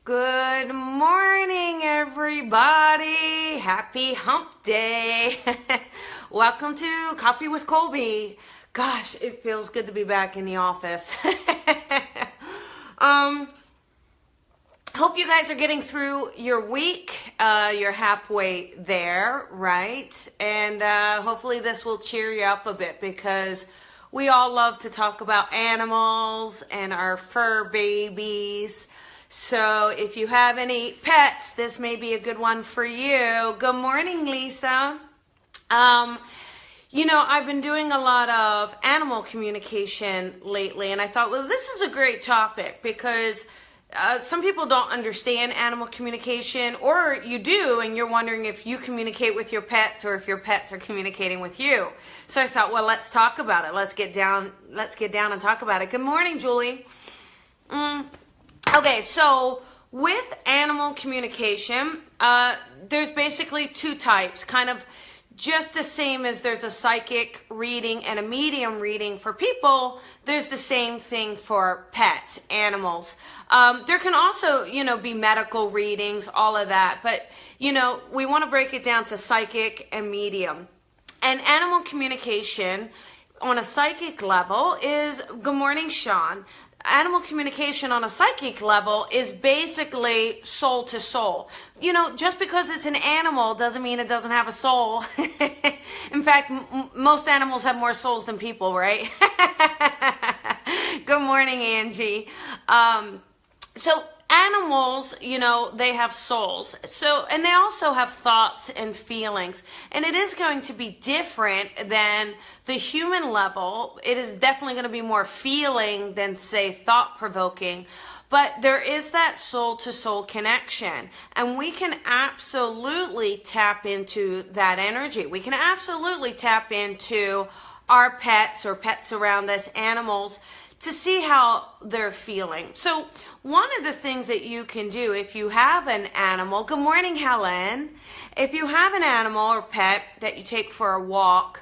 Good morning, everybody. Happy hump day. Welcome to Coffee with Colby. Gosh, it feels good to be back in the office. Hope you guys are getting through your week. You're halfway there, right? And hopefully this will cheer you up a bit, because we all love to talk about animals and our fur babies. So if you have any pets, this may be a good one for you. Good morning, Lisa. I've been doing a lot of animal communication lately, and I thought, well, this is a great topic because some people don't understand animal communication, or you do, and you're wondering if you communicate with your pets or if your pets are communicating with you. So I thought, well, let's talk about it. Let's get down and talk about it. Good morning, Julie. Okay, so with animal communication, there's basically two types, kind of just the same as there's a psychic reading and a medium reading for people. There's the same thing for pets, animals. There can also, be medical readings, all of that. But, we want to break it down to psychic and medium. And animal communication on a psychic level is, good morning, Sean. Animal communication on a psychic level is basically soul to soul. Just because it's an animal doesn't mean it doesn't have a soul. In fact, most animals have more souls than people, right? Good morning, Angie. So animals, they have souls. And they also have thoughts and feelings. And it is going to be different than the human level. It is definitely going to be more feeling than, say, thought-provoking. But there is that soul-to-soul connection. And we can absolutely tap into that energy. We can absolutely tap into our pets or pets around us, animals, to see how they're feeling. So one of the things that you can do if you have an animal, good morning, Helen. If you have an animal or pet that you take for a walk,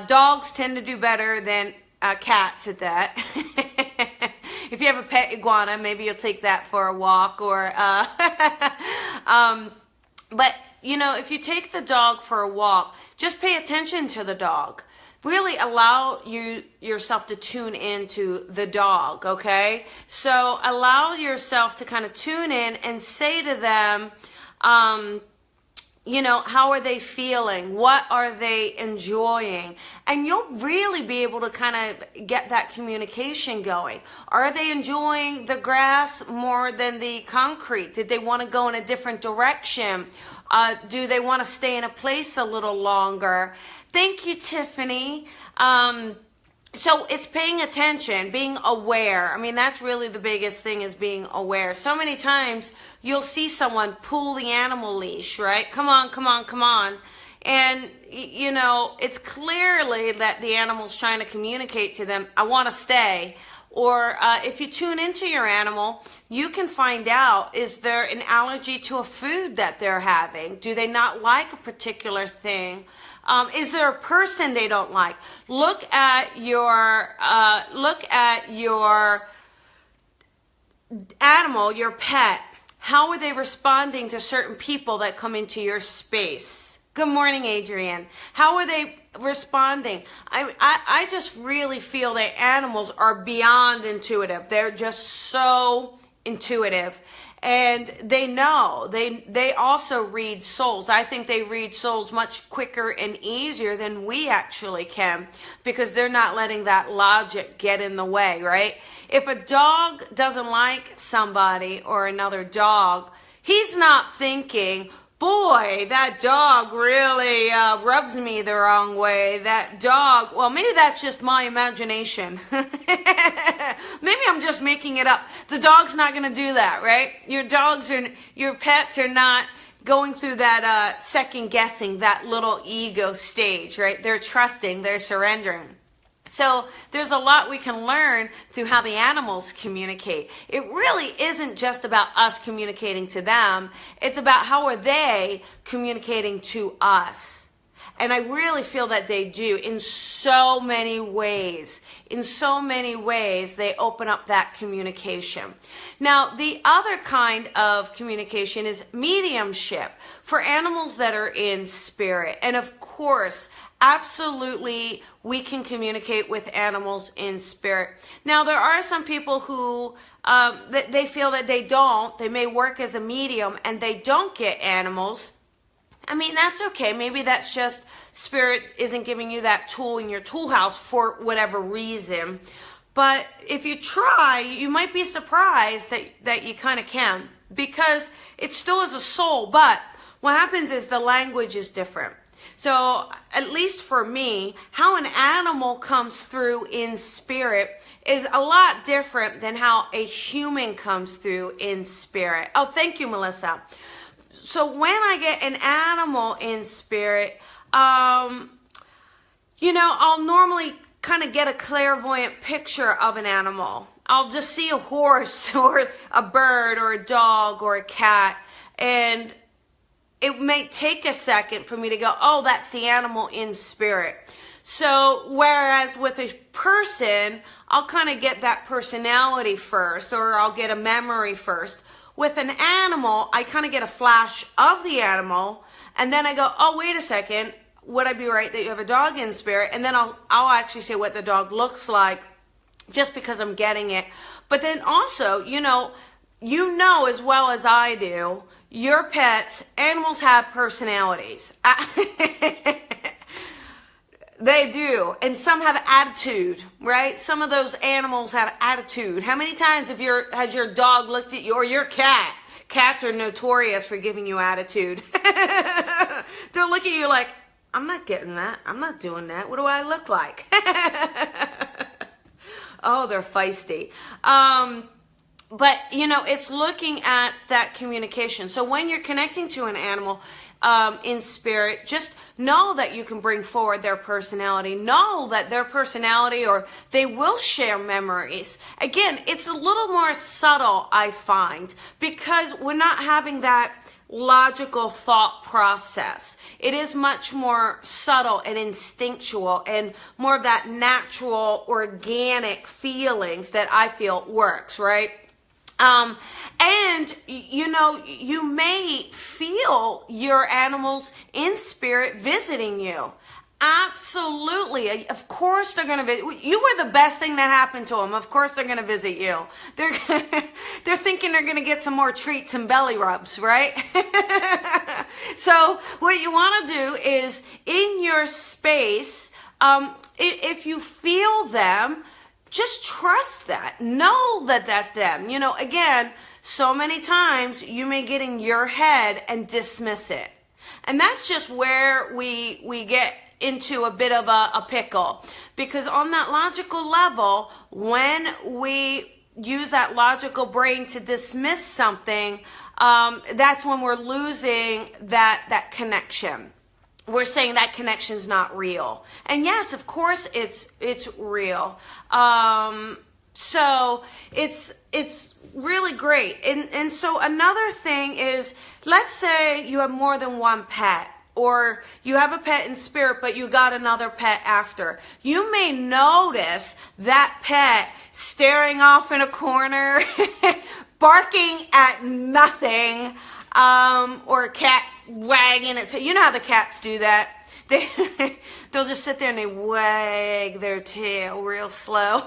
dogs tend to do better than cats at that. If you have a pet iguana, maybe you'll take that for a walk, or but if you take the dog for a walk, just pay attention to the dog. Really allow yourself to tune into the dog, okay? So allow yourself to kind of tune in and say to them, how are they feeling? What are they enjoying? And you'll really be able to kind of get that communication going. Are they enjoying the grass more than the concrete? Did they want to go in a different direction? Do they want to stay in a place a little longer? Thank you, Tiffany. So it's paying attention, being aware. I mean, that's really the biggest thing, is being aware. So many times you'll see someone pull the animal leash, right? Come on, come on, come on. And, it's clearly that the animal's trying to communicate to them, I want to stay. Or if you tune into your animal, you can find out, is there an allergy to a food that they're having? Do they not like a particular thing? Is there a person they don't like? Look at your animal, your pet. How are they responding to certain people that come into your space? Good morning, Adrienne. How are they responding? I just really feel that animals are beyond intuitive. They're just so intuitive. And they know, they also read souls. I think they read souls much quicker and easier than we actually can, because they're not letting that logic get in the way, right? If a dog doesn't like somebody or another dog, he's not thinking, boy, that dog really rubs me the wrong way. That dog, well, maybe that's just my imagination. Maybe I'm just making it up. The dog's not going to do that, right? Your pets are not going through that second guessing, that little ego stage, right? They're trusting, they're surrendering. So there's a lot we can learn through how the animals communicate. It really isn't just about us communicating to them. It's about how are they communicating to us. And I really feel that they do in so many ways. In so many ways, they open up that communication. Now, the other kind of communication is mediumship for animals that are in spirit. And of course, absolutely, we can communicate with animals in spirit. Now, there are some people who they feel that they don't. They may work as a medium and they don't get animals. I mean, that's okay. Maybe that's just spirit isn't giving you that tool in your tool house for whatever reason. But if you try, you might be surprised that you kind of can, because it still is a soul. But what happens is the language is different. So at least for me, how an animal comes through in spirit is a lot different than how a human comes through in spirit. Oh, thank you, Melissa. So when I get an animal in spirit, I'll normally kind of get a clairvoyant picture of an animal. I'll just see a horse or a bird or a dog or a cat, and it may take a second for me to go, oh, that's the animal in spirit. So whereas with a person, I'll kind of get that personality first, or I'll get a memory first. With an animal, I kind of get a flash of the animal, and then I go, oh, wait a second, would I be right that you have a dog in spirit? And then I'll actually say what the dog looks like, just because I'm getting it. But then also, you know as well as I do, your pets, animals have personalities. They do. And some have attitude, right? Some of those animals have attitude. How many times has your dog looked at you, or your cat? Cats are notorious for giving you attitude. They'll look at you like, I'm not getting that. I'm not doing that. What do I look like? Oh, they're feisty. But, it's looking at that communication. So when you're connecting to an animal in spirit, just know that you can bring forward their personality. Know that their personality, or they will share memories. Again, it's a little more subtle, I find, because we're not having that logical thought process. It is much more subtle and instinctual, and more of that natural, organic feelings that I feel works, right? And you may feel your animals in spirit visiting you. Absolutely. Of course they're going to visit. You were the best thing that happened to them. Of course they're going to visit you. They're thinking they're going to get some more treats and belly rubs, right? So what you want to do is, in your space, if you feel them, just trust that. Know that that's them. Again, so many times you may get in your head and dismiss it. And that's just where we get into a bit of a pickle. Because on that logical level, when we use that logical brain to dismiss something, that's when we're losing that connection. We're saying that connection's not real. And yes, of course it's real. So it's really great. And so another thing is, let's say you have more than one pet, or you have a pet in spirit, but you got another pet after. You may notice that pet staring off in a corner, barking at nothing, or a cat wagging it. So you know how the cats do that. They'll just sit there and they wag their tail real slow.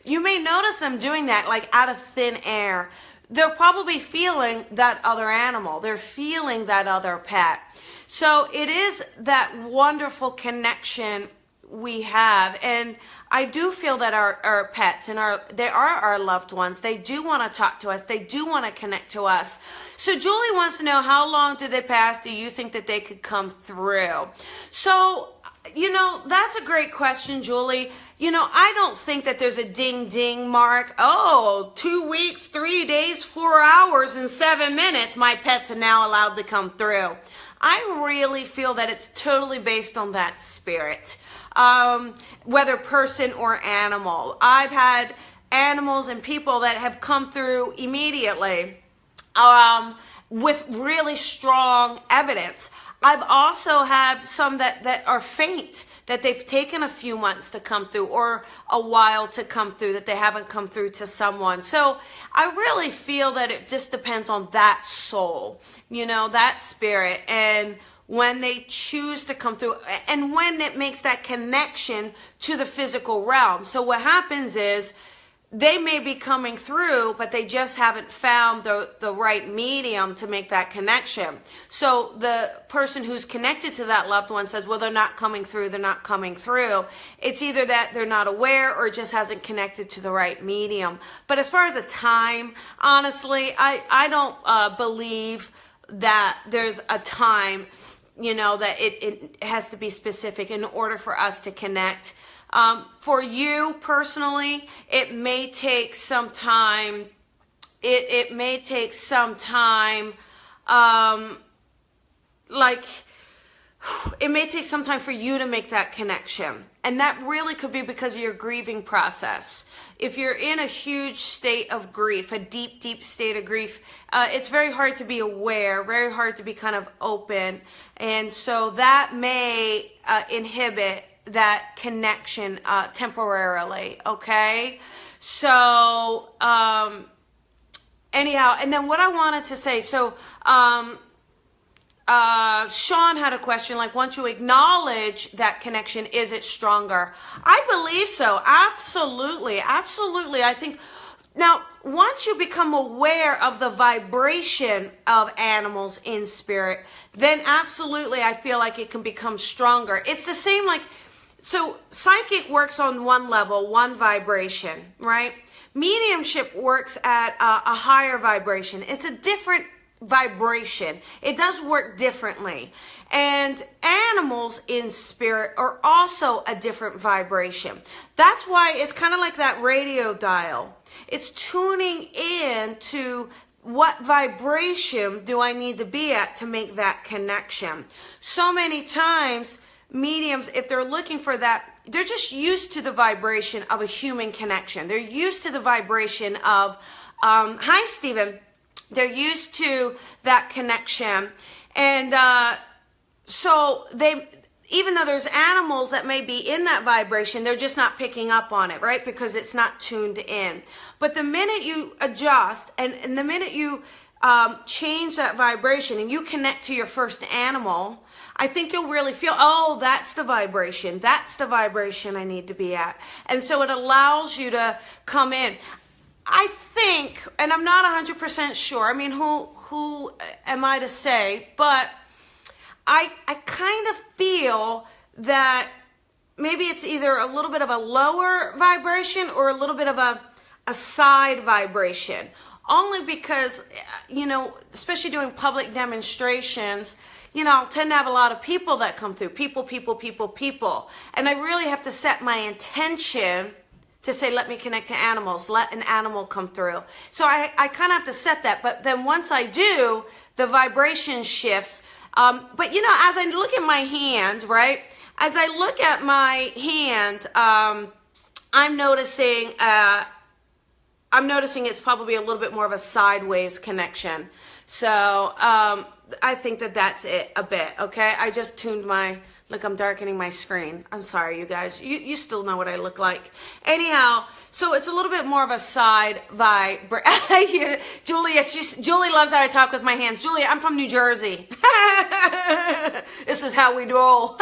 You may notice them doing that, like out of thin air. They're probably feeling that other animal. They're feeling that other pet. So it is that wonderful connection we have. And I do feel that our pets and they are our loved ones. They do want to talk to us. They do want to connect to us. So Julie wants to know, how long did they pass? Do you think that they could come through? So, that's a great question, Julie. I don't think that there's a ding ding mark. Oh, 2 weeks, 3 days, 4 hours, and 7 minutes. My pets are now allowed to come through. I really feel that it's totally based on that spirit. Whether person or animal. I've had animals and people that have come through immediately with really strong evidence. I've also had some that are faint, that they've taken a few months to come through or a while to come through, that they haven't come through to someone. So I really feel that it just depends on that soul, you know, that spirit, and when they choose to come through and when it makes that connection to the physical realm. So what happens is they may be coming through, but they just haven't found the right medium to make that connection. So the person who's connected to that loved one says, well, they're not coming through, they're not coming through. It's either that they're not aware or it just hasn't connected to the right medium. But as far as a time, honestly, I don't believe that there's a time, you know, that it has to be specific in order for us to connect. For you personally, it may take some time. It may take some time, it may take some time for you to make that connection. And that really could be because of your grieving process. If you're in a huge state of grief, a deep, deep state of grief, it's very hard to be aware, very hard to be kind of open. And so that may inhibit that connection temporarily, okay? So anyhow, and then what I wanted to say, so Sean had a question, like, once you acknowledge that connection, is it stronger? I believe so. Absolutely. Absolutely. I think now, once you become aware of the vibration of animals in spirit, then absolutely I feel like it can become stronger. It's the same, like, so psychic works on one level, one vibration, right? Mediumship works at a higher vibration. It's a different vibration. It does work differently. And animals in spirit are also a different vibration. That's why it's kind of like that radio dial. It's tuning in to what vibration do I need to be at to make that connection. So many times mediums, if they're looking for that, they're just used to the vibration of a human connection. They're used to the vibration of, hi Stephen, they're used to that connection. And so they, even though there's animals that may be in that vibration, they're just not picking up on it, right? Because it's not tuned in. But the minute you adjust and the minute you change that vibration and you connect to your first animal, I think you'll really feel, oh, that's the vibration. That's the vibration I need to be at. And so it allows you to come in. I think, and I'm not 100% sure, I mean, who am I to say, but I kind of feel that maybe it's either a little bit of a lower vibration or a little bit of a side vibration. Only because, you know, especially doing public demonstrations, you know, I'll tend to have a lot of people that come through. People. And I really have to set my intention to say, let me connect to animals. Let an animal come through. So I kind of have to set that. But then once I do, the vibration shifts. But, you know, as I look at my hand, right? As I look at my hand, I'm noticing it's probably a little bit more of a sideways connection. So I think that that's it a bit, okay? I just tuned my, look, I'm darkening my screen. I'm sorry, you guys. You still know what I look like. Anyhow, so it's a little bit more of a side vibration. Julia loves how I talk with my hands. Julia, I'm from New Jersey. This is how we roll.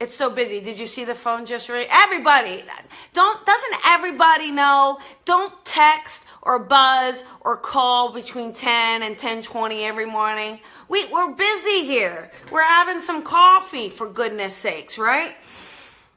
It's so busy. Did you see the phone just ring? Everybody, doesn't everybody know? Don't text or buzz or call between 10 and 10:20 every morning. We're busy here. We're having some coffee, for goodness sakes, right?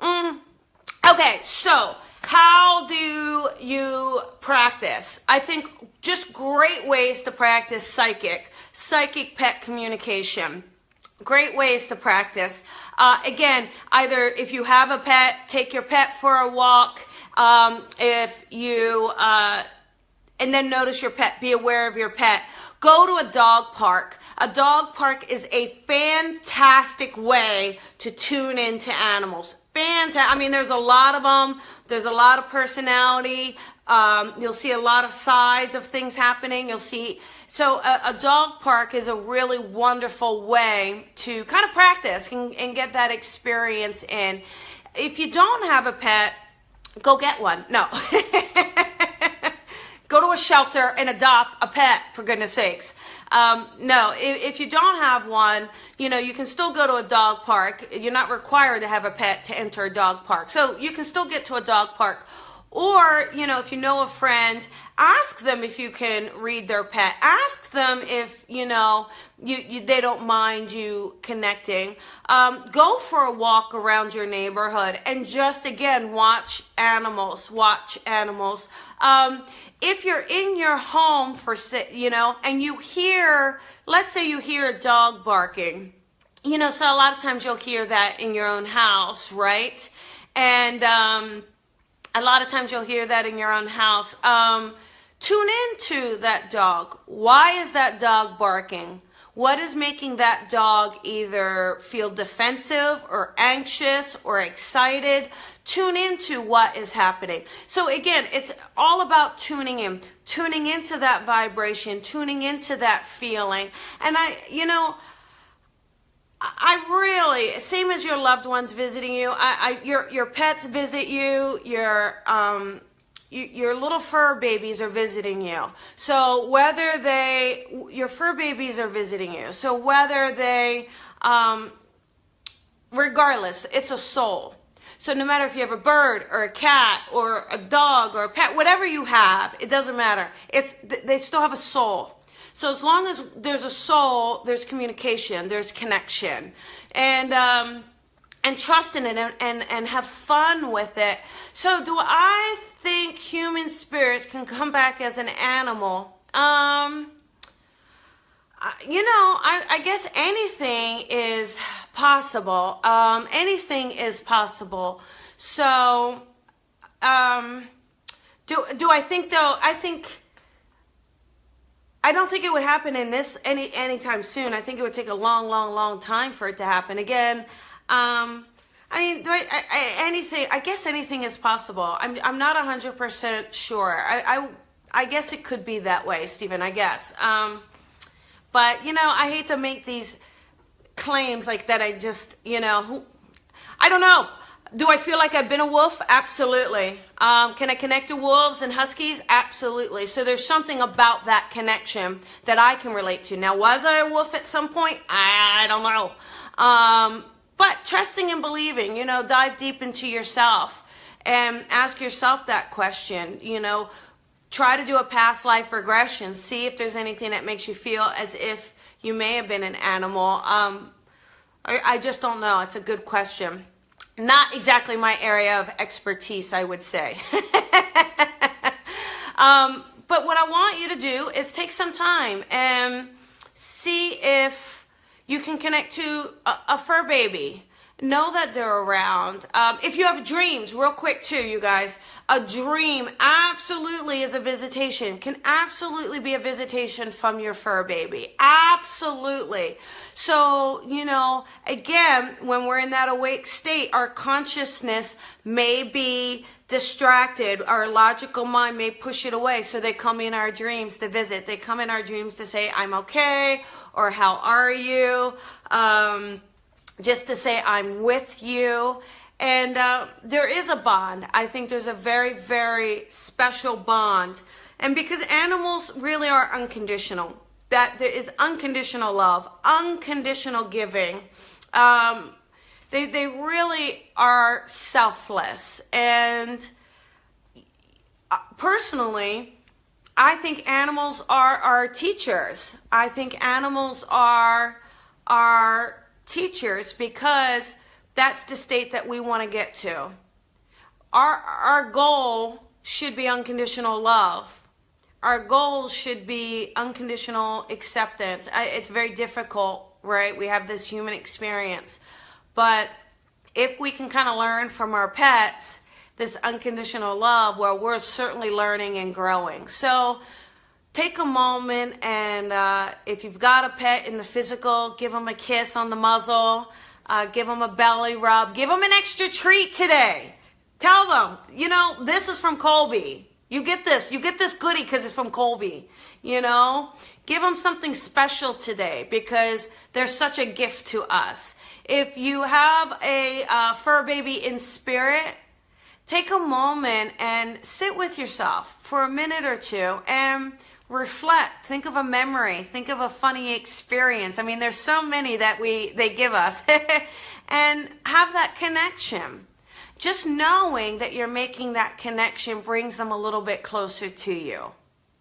Okay, so how do you practice? I think just great ways to practice psychic pet communication. Great ways to practice. Again, either if you have a pet, take your pet for a walk. If you, and then notice your pet, be aware of your pet. Go to a dog park. A dog park is a fantastic way to tune into animals. I mean, there's a lot of them. There's a lot of personality. You'll see a lot of sides of things happening. You'll see, so a dog park is a really wonderful way to kind of practice and get that experience in. If you don't have a pet, go get one. No. Go to a shelter and adopt a pet, for goodness sakes. No, if you don't have one, you can still go to a dog park. You're not required to have a pet to enter a dog park. So you can still get to a dog park. Or, if you know a friend, ask them if you can read their pet. Ask them if, they don't mind you connecting. Go for a walk around your neighborhood and just, again, watch animals. If you're in your home and you hear, let's say you hear a dog barking, so a lot of times you'll hear that in your own house, right? And, a lot of times you'll hear that in your own house. Tune into that dog. Why is that dog barking? What is making that dog either feel defensive or anxious or excited? Tune into what is happening. So again, it's all about tuning into that vibration, tuning into that feeling. And I really, same as your loved ones visiting you, your pets visit you, your little fur babies are visiting you. So your fur babies are visiting you. So whether they, regardless, it's a soul. So no matter if you have a bird or a cat or a dog or a pet, whatever you have, it doesn't matter. They still have a soul. So as long as there's a soul, there's communication, there's connection, and trust in it and have fun with it. So do I think human spirits can come back as an animal? I guess anything is possible. Anything is possible. So do I think though? I don't think it would happen in this anytime soon. I think it would take a long time for it to happen. Again, I guess anything is possible. I'm not 100% sure. I guess it could be that way, Stephen, I guess. But, I hate to make these claims like that. I just, I don't know. Do I feel like I've been a wolf? Absolutely. Can I connect to wolves and huskies? Absolutely. So there's something about that connection that I can relate to. Now, was I a wolf at some point? I don't know. But trusting and believing, dive deep into yourself and ask yourself that question. Try to do a past life regression. See if there's anything that makes you feel as if you may have been an animal. I just don't know. It's a good question. Not exactly my area of expertise, I would say. But what I want you to do is take some time and see if you can connect to a fur baby. Know that they're around. If you have dreams, real quick too, you guys, a dream absolutely is a visitation, can absolutely be a visitation from your fur baby. Absolutely. So, again, when we're in that awake state, our consciousness may be distracted. Our logical mind may push it away. So they come in our dreams to visit. They come in our dreams to say, I'm okay, or how are you? Just to say I'm with you. And there is a bond. I think there's a very, very special bond. And because animals really are unconditional, that there is unconditional love, unconditional giving. They really are selfless. And personally, I think animals are our teachers. I think animals are our teachers because that's the state that we want to get to. Our goal should be unconditional love. Our goal should be unconditional acceptance. It's very difficult, right? We have this human experience. But if we can kind of learn from our pets this unconditional love, well, we're certainly learning and growing. So take a moment and if you've got a pet in the physical, give them a kiss on the muzzle, give them a belly rub, give them an extra treat today. Tell them, this is from Colby. You get this goodie because it's from Colby, you know? Give them something special today because they're such a gift to us. If you have a fur baby in spirit, take a moment and sit with yourself for a minute or two and reflect. Think of a memory. Think of a funny experience. I mean, there's so many that they give us. And have that connection. Just knowing that you're making that connection brings them a little bit closer to you.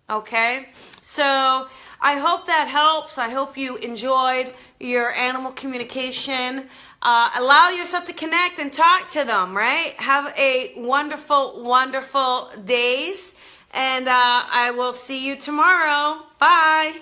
Okay? So I hope that helps. I hope you enjoyed your animal communication. Allow yourself to connect and talk to them, right? Have a wonderful, wonderful days. And I will see you tomorrow. Bye.